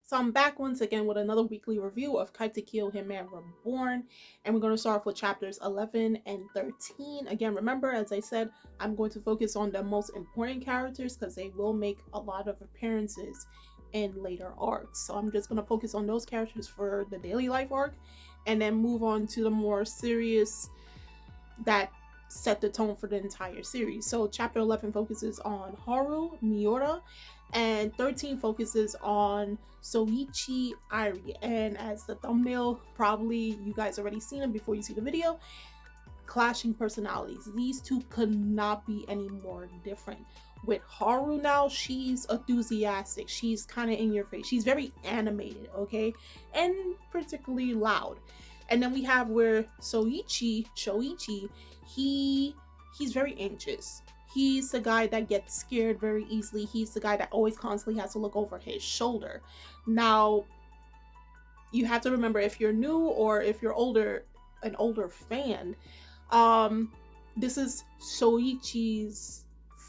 So I'm back once again with another weekly review of Katekyo Hitman REBORN, and we're going to start off with chapters 11 and 13. Again, remember, as I said, I'm going to focus on the most important characters because they will make a lot of appearances in later arcs. So I'm just going to focus on those characters for the daily life arc, and then move on to the more serious that set the tone for the entire series. So chapter 11 focuses on Haru Miura, and 13 focuses on Shoichi Irie. And as the thumbnail, probably you guys already seen it before you see the video, clashing personalities. These two could not be any more different. With Haru now, she's enthusiastic, she's kind of in your face, she's very animated, okay, and particularly loud. And then we have where Shoichi, he's very anxious. He's the guy that gets scared very easily. He's the guy that always constantly has to look over his shoulder. Now, you have to remember, if you're new or if you're an older fan, this is Shoichi's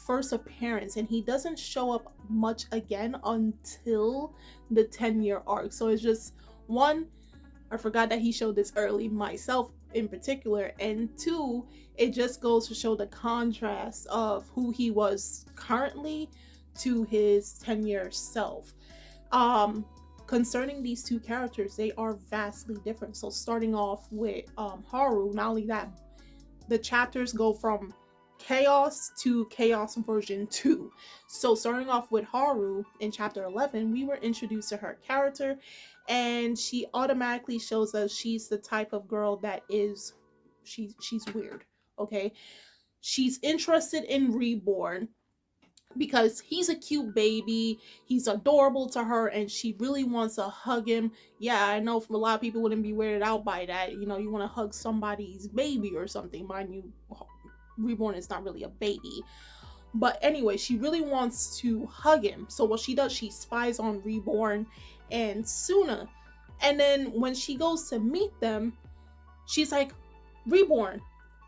first appearance, and he doesn't show up much again until the 10-year arc. So it's just, one, I forgot that he showed this early, myself in particular, and two, it just goes to show the contrast of who he was currently to his 10-year self. Concerning these two characters, they are vastly different. So starting off with Haru, not only that, the chapters go from chaos to chaos version 2. So starting off with Haru in chapter 11, we were introduced to her character, and she automatically shows us she's the type of girl that is, she's weird, okay? She's interested in Reborn because he's a cute baby, he's adorable to her, and she really wants to hug him. Yeah, I know from a lot of people wouldn't be weirded out by that, you know, you want to hug somebody's baby or something. Mind you, Reborn is not really a baby, but anyway, she really wants to hug him. So what she does, she spies on Reborn and Tsuna, and then when she goes to meet them, she's like, Reborn,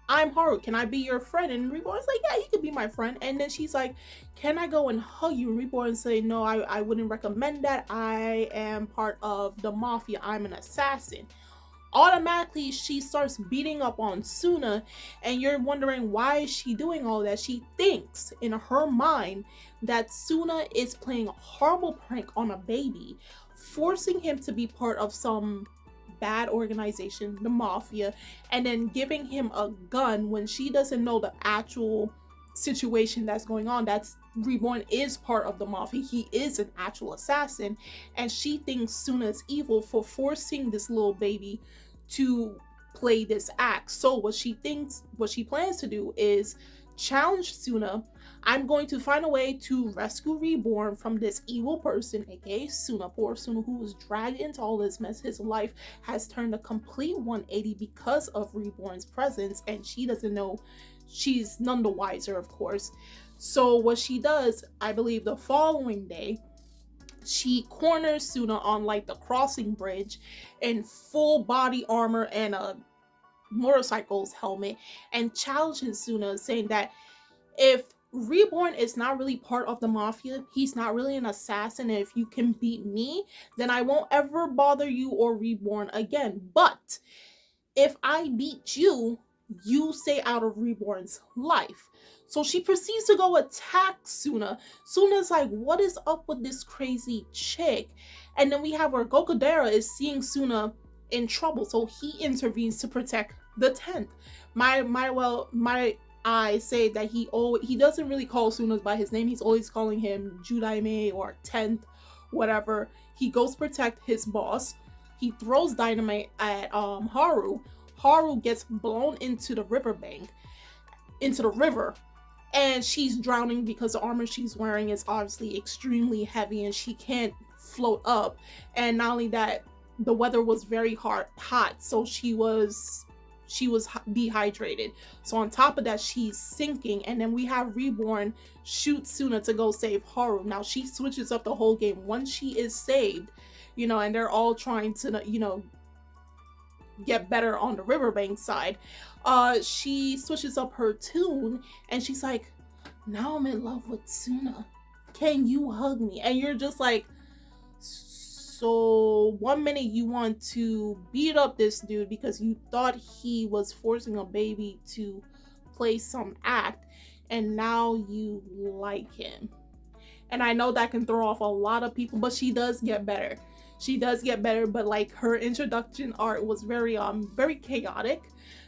I'm Haru, can I be your friend? And Reborn's like, yeah, you can be my friend. And then she's like, can I go and hug you? And Reborn say, no, I wouldn't recommend that. I am part of the mafia, I'm an assassin. Automatically she starts beating up on Tsuna, and you're wondering, why is she doing all that? She thinks in her mind that Tsuna is playing a horrible prank on a baby, forcing him to be part of some bad organization, the mafia, and then giving him a gun when she doesn't know the actual situation that's going on. That's, Reborn is part of the mafia, he is an actual assassin, and she thinks Tsuna is evil for forcing this little baby to play this act. So what she plans to do is challenge Tsuna. I'm going to find a way to rescue Reborn from this evil person, aka Tsuna. Poor Tsuna, who was dragged into all this mess. His life has turned a complete 180 because of Reborn's presence, and she doesn't know. She's none the wiser, of course. So what she does, I believe the following day, she corners Tsuna on like the crossing bridge in full body armor and a motorcycle's helmet, and challenges Tsuna, saying that if Reborn is not really part of the mafia, he's not really an assassin, and if you can beat me, then I won't ever bother you or Reborn again. But if I beat you, you stay out of Reborn's life. So she proceeds to go attack Tsuna. Tsuna's like, what is up with this crazy chick? And then we have where Gokodera is seeing Tsuna in trouble, so he intervenes to protect the 10th. My eyes say that he doesn't really call Tsuna by his name. He's always calling him Judaime or 10th, whatever. He goes to protect his boss. He throws dynamite at Haru. Haru gets blown into the riverbank, into the river, and she's drowning because the armor she's wearing is obviously extremely heavy and she can't float up. And not only that, the weather was very hot, so she was dehydrated. So on top of that, she's sinking. And then we have Reborn shoot Tsuna to go save Haru. Now she switches up the whole game once she is saved, you know, and they're all trying to, you know, get better on the riverbank side. She switches up her tune and she's like, now I'm in love with Tsuna, can you hug me? And you're just like, So one minute you want to beat up this dude because you thought he was forcing a baby to play some act, and now you like him. And I know that can throw off a lot of people, but she does get better. She does get better, but like her introduction art was very chaotic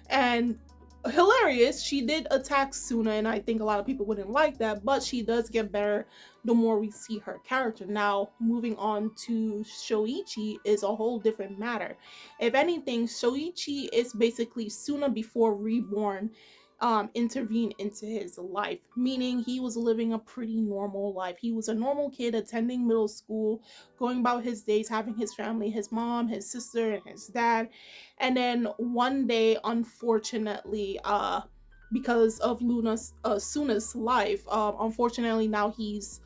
and hilarious. She did attack Tsuna, and I think a lot of people wouldn't like that, but she does get better the more we see her character. Now, moving on to Shoichi is a whole different matter. If anything, Shoichi is basically Tsuna before Reborn intervened into his life, meaning he was living a pretty normal life. He was a normal kid attending middle school, going about his days, having his family, his mom, his sister, and his dad. And then one day, unfortunately, because of Suna's life, unfortunately now he's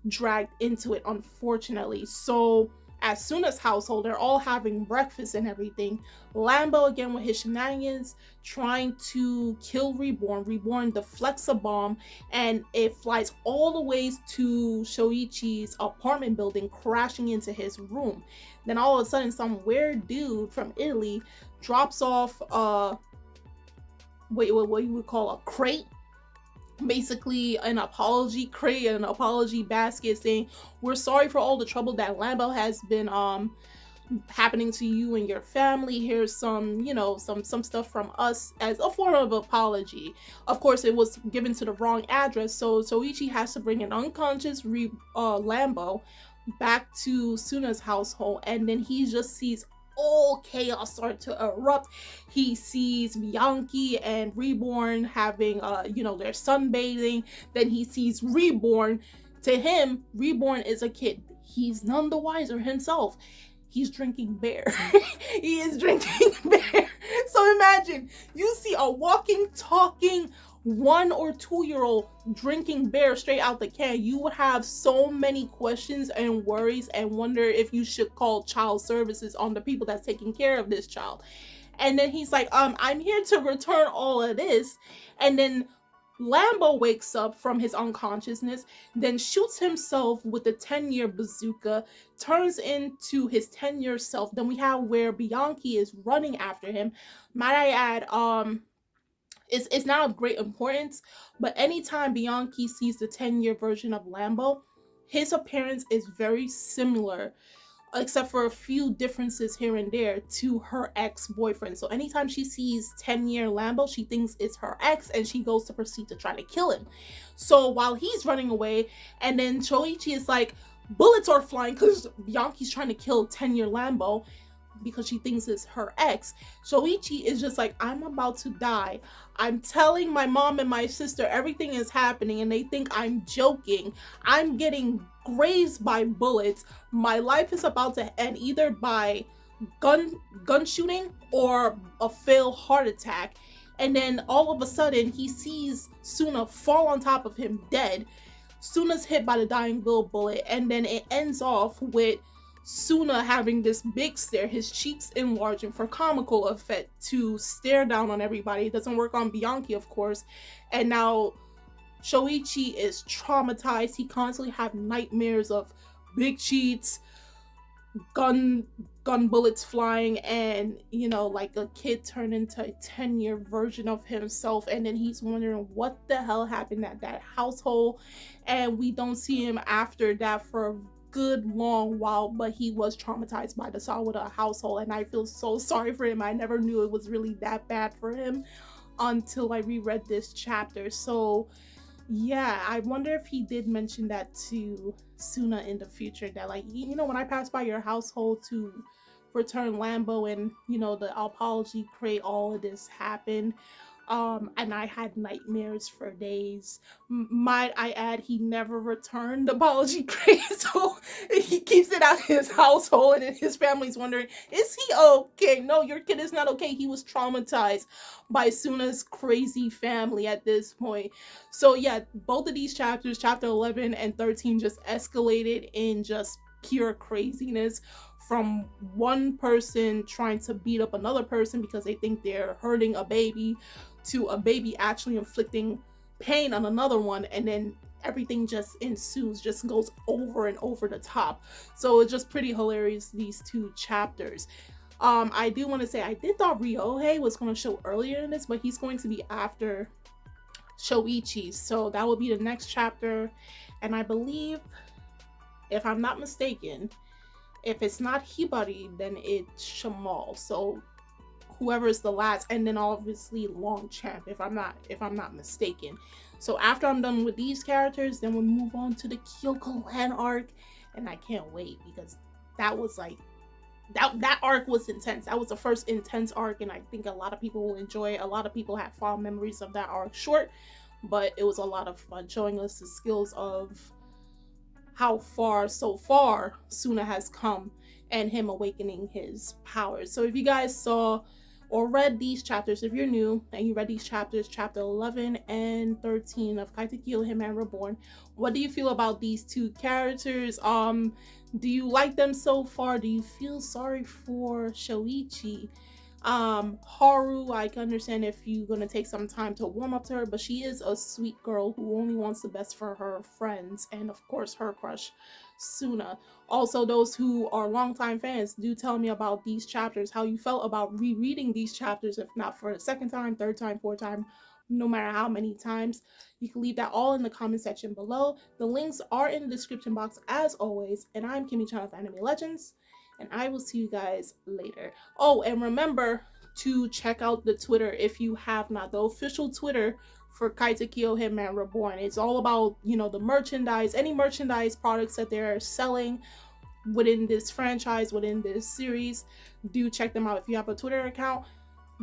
dragged into it, unfortunately. So at Suna's household, they're all having breakfast and everything. Lambo, again with his shenanigans, trying to kill Reborn. Reborn deflects a bomb, and it flies all the way to Shoichi's apartment building, crashing into his room. Then all of a sudden, some weird dude from Italy drops off what you would call a crate, basically an apology crate, an apology basket, saying, "We're sorry for all the trouble that Lambo has been happening to you and your family. Here's some, some stuff from us as a form of apology." Of course, it was given to the wrong address, so Shoichi has to bring an unconscious Lambo back to Tsuna's household, and then he just sees all chaos start to erupt. He sees Bianchi and Reborn having they're sunbathing. Then he sees Reborn. To him, Reborn is a kid. He's none the wiser himself. He's drinking beer. He is drinking beer. So imagine you see a walking, talking 1 or 2 year old drinking beer straight out the can. You would have so many questions and worries and wonder if you should call child services on the people that's taking care of this child. And then he's like, I'm here to return all of this. And then Lambo wakes up from his unconsciousness, then shoots himself with a 10-year bazooka, turns into his 10-year self. Then we have where Bianchi is running after him. Might I add, it's not of great importance, but anytime Bianchi sees the 10-year version of Lambo, his appearance is very similar, except for a few differences here and there, to her ex-boyfriend. So anytime she sees 10-year Lambo, she thinks it's her ex, and she goes to proceed to try to kill him. So while he's running away, and then Shoichi is like, bullets are flying because Bianchi's trying to kill 10-year Lambo because she thinks it's her ex. Shoichi is just like, I'm about to die. I'm telling my mom and my sister everything is happening, and they think I'm joking. I'm getting grazed by bullets. My life is about to end either by gun shooting or a failed heart attack. And then all of a sudden he sees Tsuna fall on top of him dead. Tsuna's hit by the dying bullet, and then it ends off with Tsuna having this big stare, his cheeks enlarging for comical effect to stare down on everybody. It doesn't work on Bianchi, of course. And now Shoichi is traumatized. He constantly have nightmares of big cheats, gun bullets flying, and like a kid turned into a 10-year version of himself. And then he's wondering what the hell happened at that household, and we don't see him after that for a good long while, but he was traumatized by the Sawada household, and I feel so sorry for him. I never knew it was really that bad for him until I reread this chapter. So yeah, I wonder if he did mention that to Tsuna in the future, that like, when I passed by your household to return Lambo and the apology crate, all of this happened, and I had nightmares for days. Might I add, he never returned the apology crate, so he keeps it at his household, and his family's wondering, is he okay? No, your kid is not okay. He was traumatized by Tsuna's crazy family at this point. So yeah, both of these chapters, chapter 11 and 13, just escalated in just pure craziness, from one person trying to beat up another person because they think they're hurting a baby, to a baby actually inflicting pain on another one, and then everything just ensues, just goes over and over the top. So it's just pretty hilarious, these 2 chapters. I do want to say I did thought Ryohei was going to show earlier in this, but he's going to be after Shoichi, so that will be the next chapter. And I believe, if I'm not mistaken, if it's not Hibari, then it's Shamal. So whoever is the last, and then obviously Longchamp, if I'm not mistaken. So after I'm done with these characters, then we'll move on to the Kyoko Land arc, and I can't wait, because that was like that arc was intense. That was the first intense arc, and I think a lot of people will enjoy it. A lot of people have fond memories of that arc. Short, but it was a lot of fun, showing us the skills of how far Tsuna has come, and him awakening his powers. So if you guys saw or read these chapters, if you're new and you read these chapters, chapter 11 and 13 of Katekyo Hitman Reborn, what do you feel about these 2 characters? Do you like them so far? Do you feel sorry for Shoichi? Haru, I can understand if you're gonna take some time to warm up to her, but she is a sweet girl who only wants the best for her friends, and of course her crush, Tsuna. Also, those who are longtime fans, do tell me about these chapters, how you felt about rereading these chapters, if not for the 2nd time, 3rd time, 4th time, no matter how many times. You can leave that all in the comment section below. The links are in the description box as always, and I'm Kimmy-chan of Anime Legends, and I will see you guys later. Oh, and remember to check out the Twitter if you have not, the official Twitter for Katekyo Hitman Reborn. It's all about, you know, the merchandise, any merchandise products that they're selling within this franchise, within this series. Do check them out. If you have a Twitter account,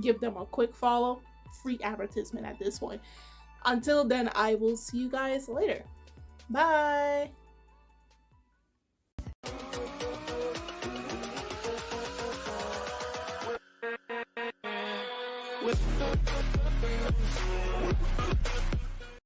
give them a quick follow. Free advertisement at this point. Until then, I will see you guys later. Bye! With